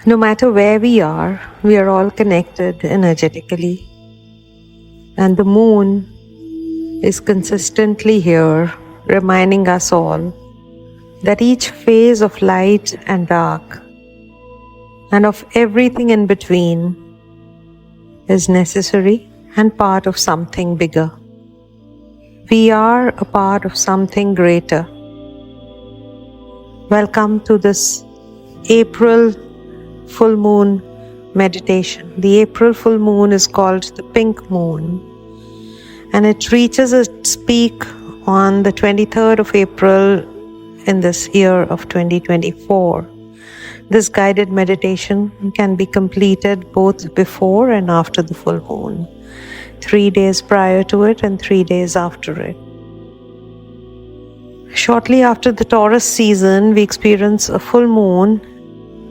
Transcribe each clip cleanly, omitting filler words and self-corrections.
No matter where we are all connected energetically. And the moon is consistently here, reminding us all that each phase of light and dark, and of everything in between, is necessary and part of something bigger. We are a part of something greater. Welcome to this April full moon meditation. The April full moon is called the pink moon, and it reaches its peak on the 23rd of April in this year of 2024. This guided meditation can be completed both before and after the full moon, 3 days prior to it and 3 days after it. Shortly after the Taurus season, we experience a full moon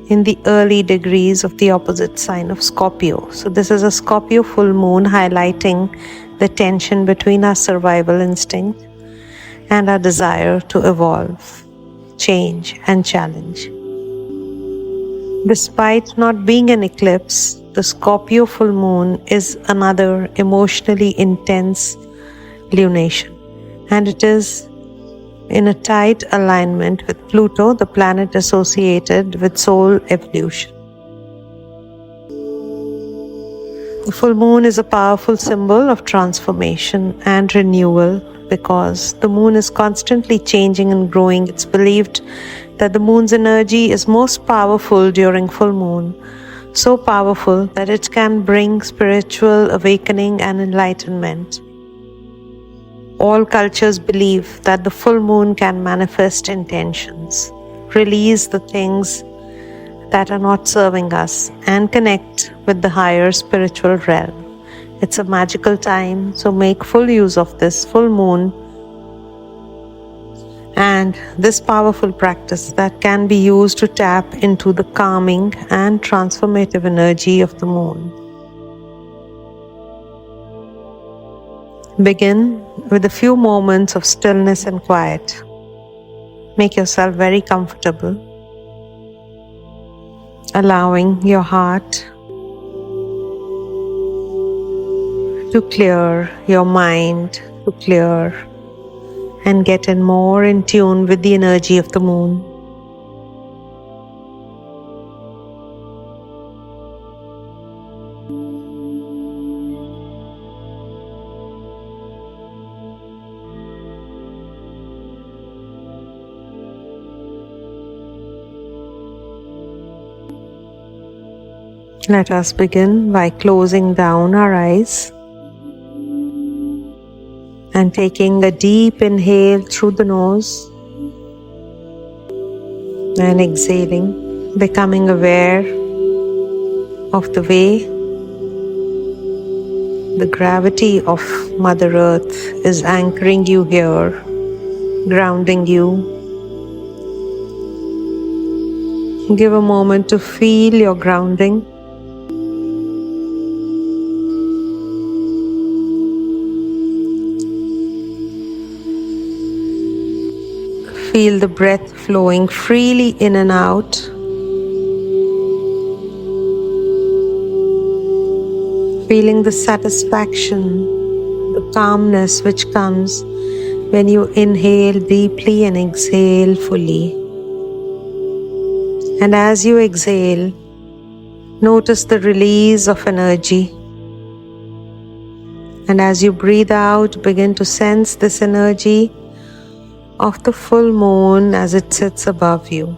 in the early degrees of the opposite sign of Scorpio. So this is a Scorpio full moon, highlighting the tension between our survival instinct and our desire to evolve, change, and challenge. Despite not being an eclipse, the Scorpio full moon is another emotionally intense lunation, and it is in a tight alignment with Pluto, the planet associated with soul evolution. The full moon is a powerful symbol of transformation and renewal because the moon is constantly changing and growing. It's believed that the moon's energy is most powerful during full moon, so powerful that it can bring spiritual awakening and enlightenment. All cultures believe that the full moon can manifest intentions, release the things that are not serving us, and connect with the higher spiritual realm. It's a magical time, so make full use of this full moon and this powerful practice that can be used to tap into the calming and transformative energy of the moon. Begin with a few moments of stillness and quiet. Make yourself very comfortable, allowing your heart to clear, your mind to clear, and get more in tune with the energy of the moon. Let us begin by closing down our eyes and taking a deep inhale through the nose and exhaling, becoming aware of the way the gravity of Mother Earth is anchoring you here, grounding you. Give a moment to feel your grounding. Feel the breath flowing freely in and out. Feeling the satisfaction, the calmness which comes when you inhale deeply and exhale fully. And as you exhale, notice the release of energy. And as you breathe out, begin to sense this energy of the full moon as it sits above you.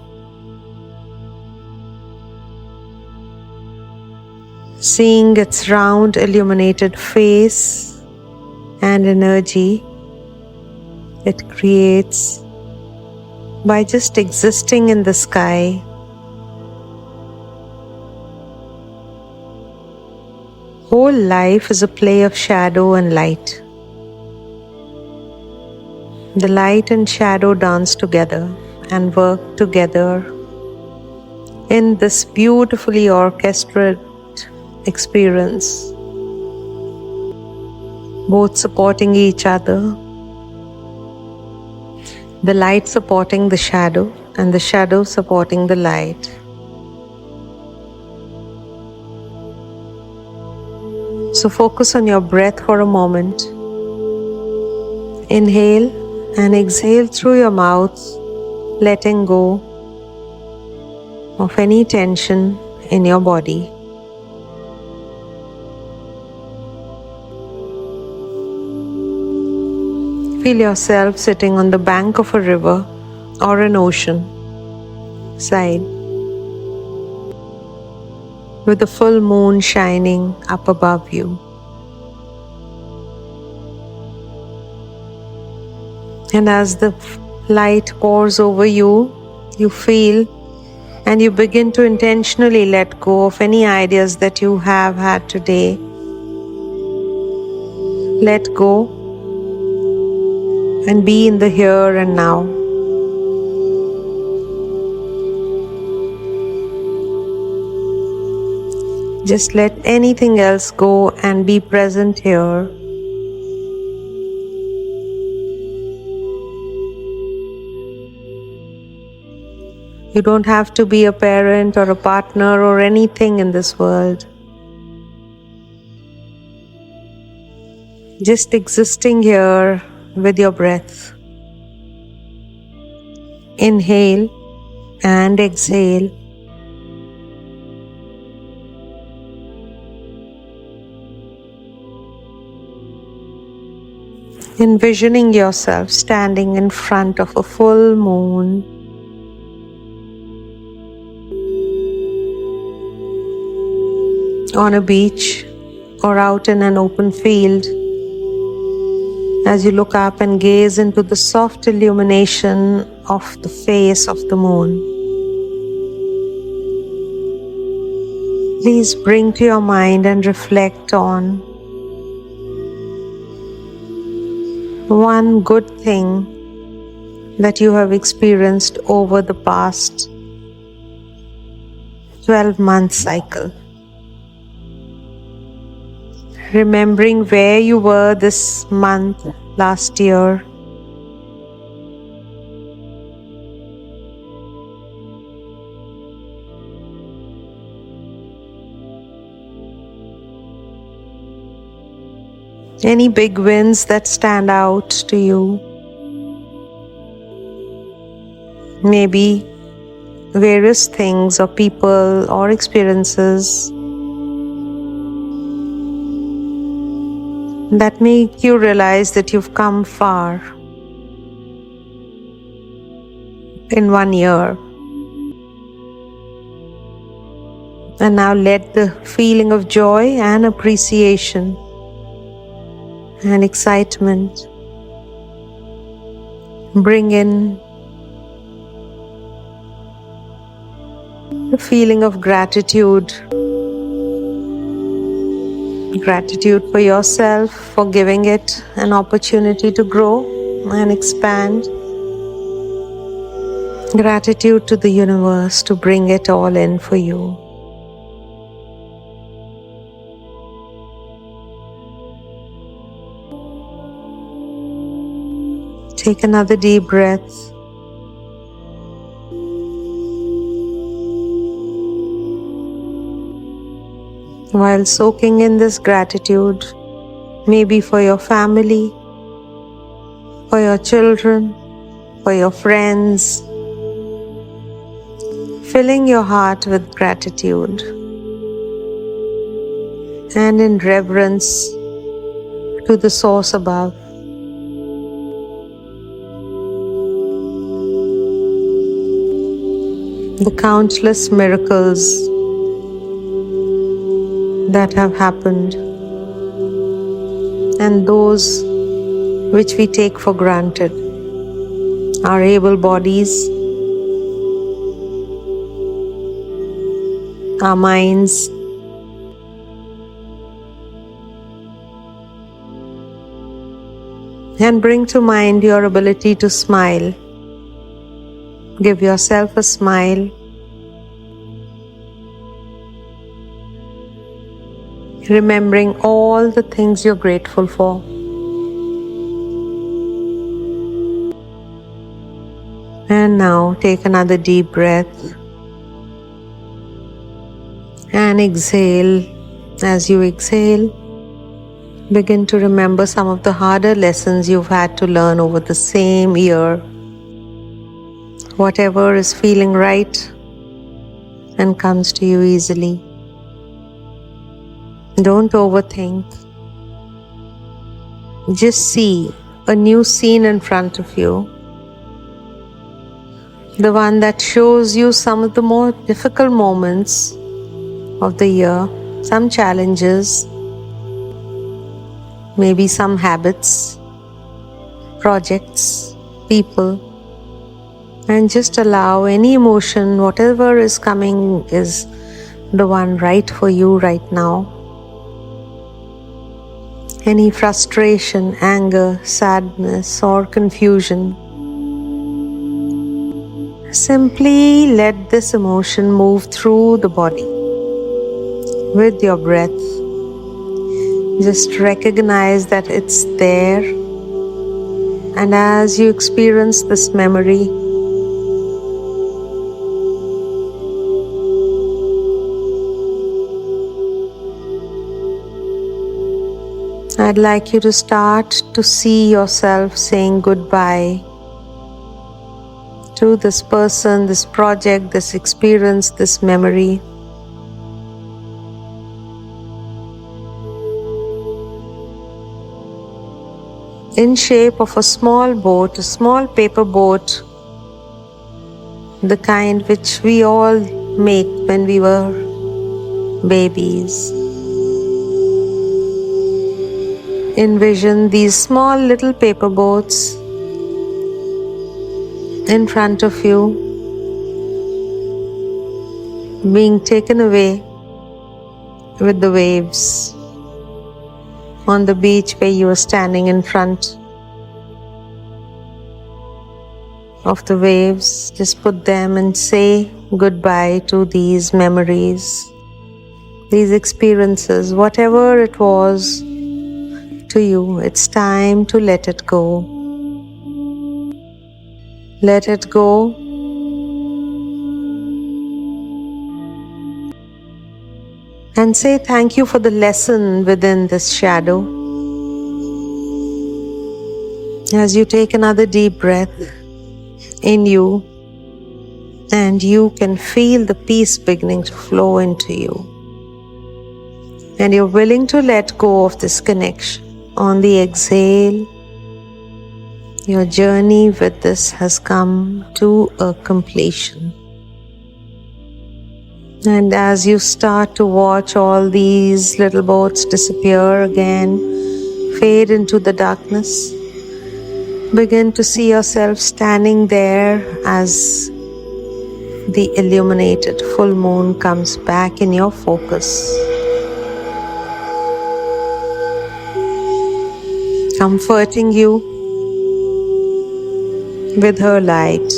Seeing its round illuminated face and energy it creates by just existing in the sky. Whole life is a play of shadow and light. The light and shadow dance together and work together in this beautifully orchestrated experience, both supporting each other, the light supporting the shadow and the shadow supporting the light. So focus on your breath for a moment. Inhale and exhale through your mouth, letting go of any tension in your body. Feel yourself sitting on the bank of a river or an ocean side, with the full moon shining up above you. And as the light pours over you, you feel and you begin to intentionally let go of any ideas that you have had today. Let go and be in the here and now. Just let anything else go and be present here. You don't have to be a parent or a partner or anything in this world. Just existing here with your breath. Inhale and exhale. Envisioning yourself standing in front of a full moon. On a beach or out in an open field, as you look up and gaze into the soft illumination of the face of the moon. Please bring to your mind and reflect on one good thing that you have experienced over the past 12-month cycle. Remembering where you were this month, last year. Any big wins that stand out to you. Maybe various things or people or experiences that make you realize that you've come far in 1 year. And now let the feeling of joy and appreciation and excitement bring in the feeling of gratitude. Gratitude for yourself for giving it an opportunity to grow and expand. Gratitude to the universe to bring it all in for you. Take another deep breath. While soaking in this gratitude, maybe for your family, for your children, for your friends, filling your heart with gratitude and in reverence to the source above. The countless miracles that have happened and those which we take for granted. Our able bodies, our minds, and bring to mind your ability to smile. Give yourself a smile. Remembering all the things you're grateful for. And now take another deep breath and exhale. As you exhale, Begin to remember some of the harder lessons you've had to learn over the same year. Whatever is feeling right and comes to you easily. Don't overthink. Just see a new scene in front of you. The one that shows you some of the more difficult moments of the year, some challenges, maybe some habits, projects, people, and just allow any emotion, whatever is coming, is the one right for you right now. Any frustration, anger, sadness, or confusion, simply let this emotion move through the body with your breath. Just recognize that it's there, and as you experience this memory, I'd like you to start to see yourself saying goodbye to this person, this project, this experience, this memory. In shape of a small boat, a small paper boat, the kind which we all make when we were babies. Envision these small little paper boats in front of you, being taken away with the waves on the beach where you are standing in front of the waves. Just put them and say goodbye to these memories, these experiences, whatever it was to you. It's time to let it go. Let it go. And say thank you for the lesson within this shadow. As you take another deep breath in you, and you can feel the peace beginning to flow into you. And you're willing to let go of this connection. On the exhale, your journey with this has come to a completion. And as you start to watch all these little boats disappear again, fade into the darkness, begin to see yourself standing there as the illuminated full moon comes back in your focus, comforting you with her light.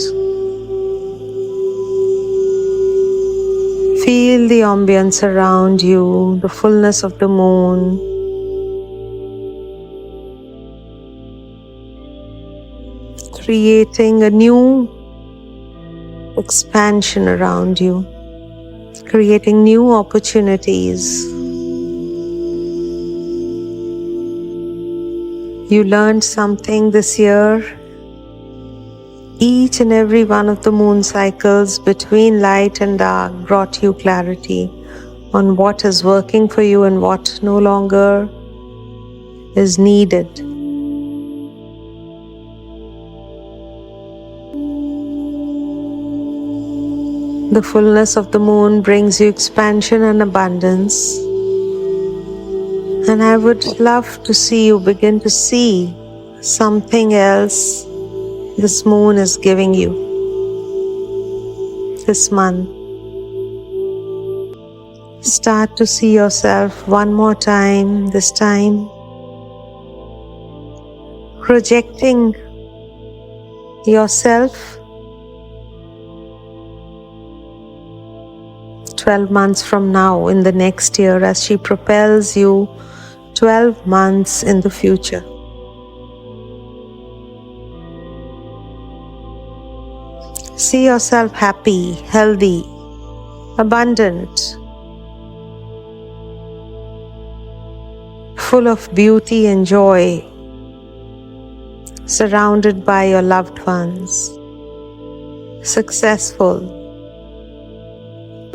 Feel the ambience around you, the fullness of the moon. Creating a new expansion around you, creating new opportunities. You learned something this year. Each and every one of the moon cycles between light and dark brought you clarity on what is working for you and what no longer is needed. The fullness of the moon brings you expansion and abundance. And I would love to see you begin to see something else this moon is giving you this month. Start to see yourself one more time, this time projecting yourself 12 months from now in the next year as she propels you 12 months in the future. See yourself happy, healthy, abundant, full of beauty and joy, surrounded by your loved ones, successful,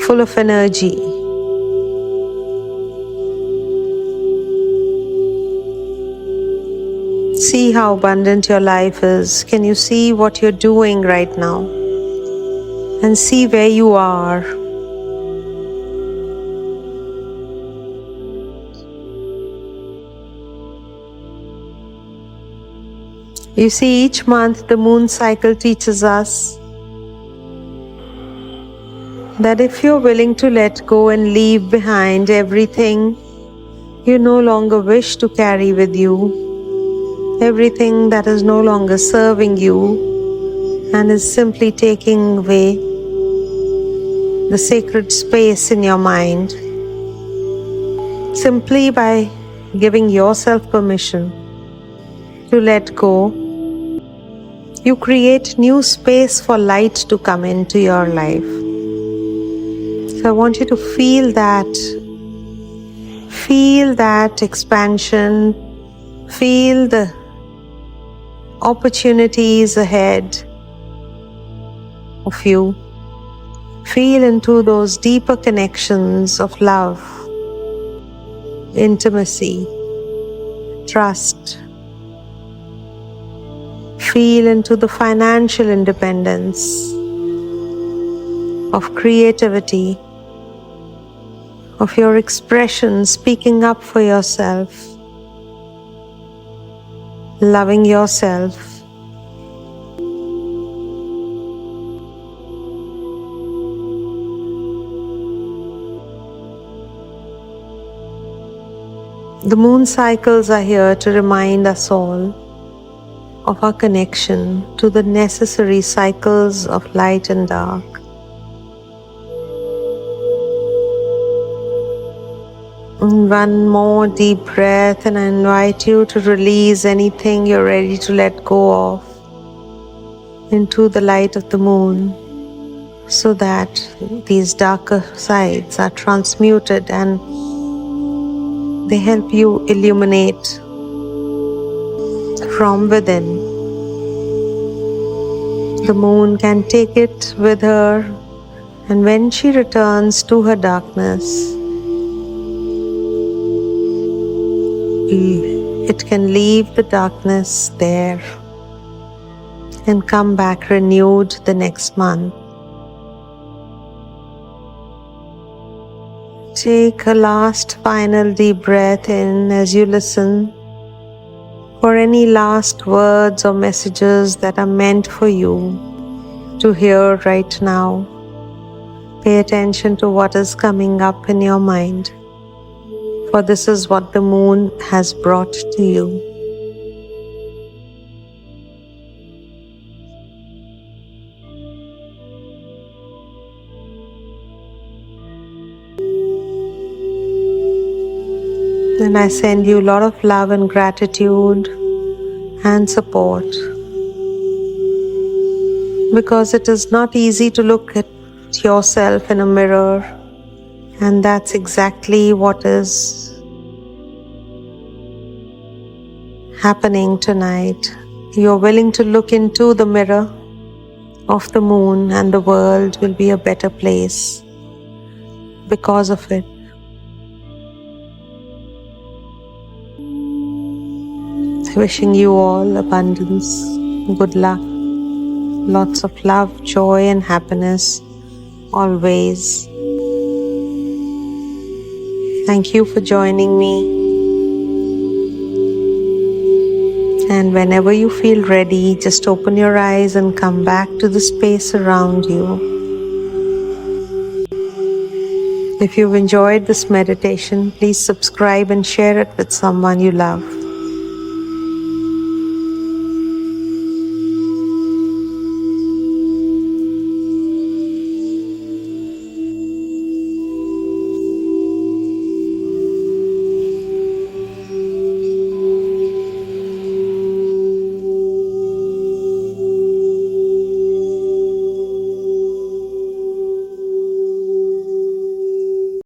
full of energy. See how abundant your life is. Can you see what you're doing right now? And see where you are. You see, each month the moon cycle teaches us that if you're willing to let go and leave behind everything you no longer wish to carry with you, everything that is no longer serving you and is simply taking away the sacred space in your mind, simply by giving yourself permission to let go, you create new space for light to come into your life. So I want you to feel that expansion, feel the opportunities ahead of you. Feel into those deeper connections of love, intimacy, trust. Feel into the financial independence of creativity, of your expression, speaking up for yourself, loving yourself. The moon cycles are here to remind us all of our connection to the necessary cycles of light and dark. And one more deep breath, and I invite you to release anything you're ready to let go of into the light of the moon, so that these darker sides are transmuted and they help you illuminate from within. The moon can take it with her, and when she returns to her darkness, it can leave the darkness there and come back renewed the next month. Take a last final deep breath in as you listen for any last words or messages that are meant for you to hear right now. Pay attention to what is coming up in your mind, for this is what the moon has brought to you. And I send you a lot of love and gratitude and support, because it is not easy to look at yourself in a mirror, and that's exactly what is happening tonight. You're willing to look into the mirror of the moon, and the world will be a better place because of it. Wishing you all abundance, good luck, lots of love, joy and happiness always. Thank you for joining me. And whenever you feel ready, just open your eyes and come back to the space around you. If you've enjoyed this meditation, please subscribe and share it with someone you love.